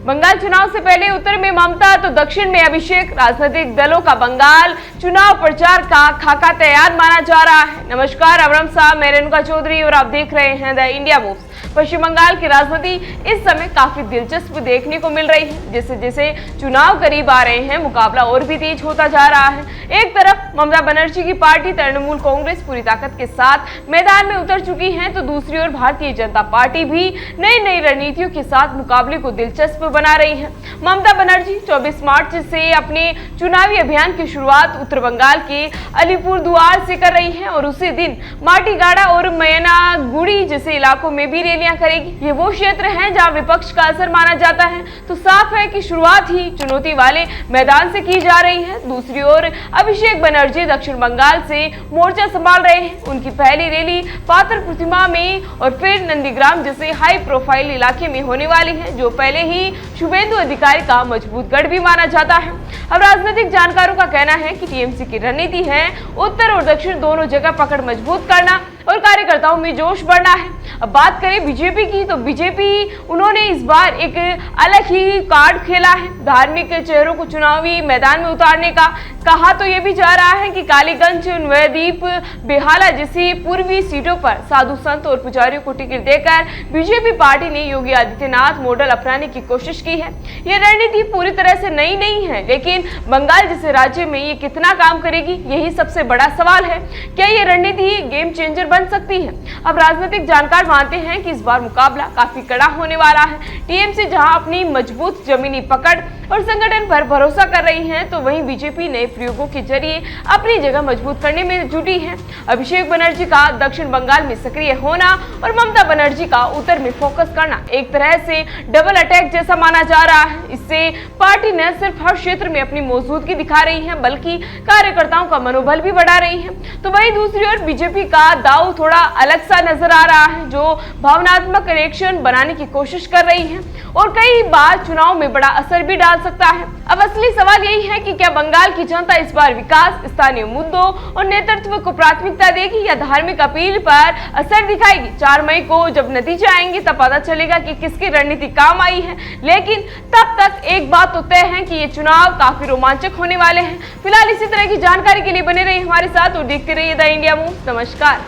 बंगाल चुनाव से पहले उत्तर में ममता तो दक्षिण में अभिषेक। राजनीतिक दलों का बंगाल चुनाव प्रचार का खाका तैयार माना जा रहा है। नमस्कार, अवरम साहब, मैं रेणुका चौधरी और आप देख रहे हैं द इंडिया मूव्स। पश्चिम बंगाल की राजनीति इस समय काफी दिलचस्प देखने को मिल रही है। जैसे जैसे चुनाव करीब आ रहे हैं, मुकाबला और भी तेज होता जा रहा है। एक तरफ ममता बनर्जी की पार्टी तृणमूल कांग्रेस पूरी ताकत के साथ मैदान में उतर चुकी है, तो दूसरी ओर भारतीय जनता पार्टी भी नई नई रणनीतियों के साथ मुकाबले को दिलचस्प बना रही है। ममता बनर्जी 24 मार्च से अपने चुनावी अभियान की शुरुआत उत्तर बंगाल के अलीपुरदुआर से कर रही है और उसी दिन माटीगाड़ा और मयनागुड़ी जैसे इलाकों में भी रैलियां करेगी। ये वो क्षेत्र हैं जहां विपक्ष का असर माना जाता है, तो साफ है कि शुरुआत ही चुनौती वाले मैदान से की जा रही है। दूसरी ओर अभिषेक बनर्जी दक्षिण बंगाल से मोर्चा संभाल रहे हैं। उनकी पहली रैली पात्र प्रतिमा में और फिर नंदीग्राम जैसे हाई प्रोफाइल इलाके में होने वाली है, जो पहले ही शुभेंदु अधिकारी का मजबूत गढ़ भी माना जाता है। अब राजनीतिक जानकारों का कहना है कि टीएमसी की रणनीति है उत्तर और दक्षिण दोनों जगह पकड़ मजबूत करना और कार्यकर्ताओं में जोश बढ़ना है। अब बात करें बीजेपी की, तो बीजेपी उन्होंने इस बार एक अलग ही कार्ड खेला है। धार्मिक चेहरों को चुनावी मैदान में उतारने का कहा तो यह भी जा रहा है कि कालीगंज, नवद्वीप, बेहाला जैसी पूर्वी सीटों पर साधु संत और पुजारियों को टिकट देकर बीजेपी पार्टी ने योगी आदित्यनाथ मॉडल अपनाने की कोशिश की है। यह रणनीति पूरी तरह से नई नहीं है, लेकिन बंगाल जैसे राज्य में ये कितना काम करेगी, यही सबसे बड़ा सवाल है। क्या ये रणनीति गेम चेंजर बन सकती है? अब राजनीतिक जानकार मानते हैं कि इस बार मुकाबला काफी कड़ा होने वाला है। टीएमसी जहां अपनी मजबूत जमीनी पकड़ और संगठन पर भरोसा कर रही है, तो वहीं बीजेपी नए प्रयोगों के जरिए अपनी जगह मजबूत करने में जुटी है। अभिषेक बनर्जी का दक्षिण बंगाल में सक्रिय होना और ममता बनर्जी का उत्तर में फोकस करना एक तरह से डबल अटैक जैसा माना जा रहा है। इससे पार्टी न सिर्फ हर क्षेत्र में अपनी मौजूदगी दिखा रही है, बल्कि कार्यकर्ताओं का मनोबल भी बढ़ा रही है। तो वहीं दूसरी ओर बीजेपी का दाव थोड़ा अलग सा नजर आ रहा है, जो भावनात्मक कनेक्शन बनाने की कोशिश कर रही है और कई बार चुनाव में बड़ा असर भी डाल सकता है। अब असली सवाल यही है कि क्या बंगाल की जनता इस बार विकास, स्थानीय मुद्दों और नेतृत्व को प्राथमिकता देगी या धार्मिक अपील पर असर दिखाएगी। 4 मई को जब नतीजे आएंगे तब पता चलेगा कि किसकी रणनीति काम आई है, लेकिन तब तक एक बात तो तय है कि ये चुनाव काफी रोमांचक होने वाले हैं। फिलहाल इसी तरह की जानकारी के लिए बने रहिए हमारे साथ और देखते रहिए द इंडिया मूव्स। नमस्कार।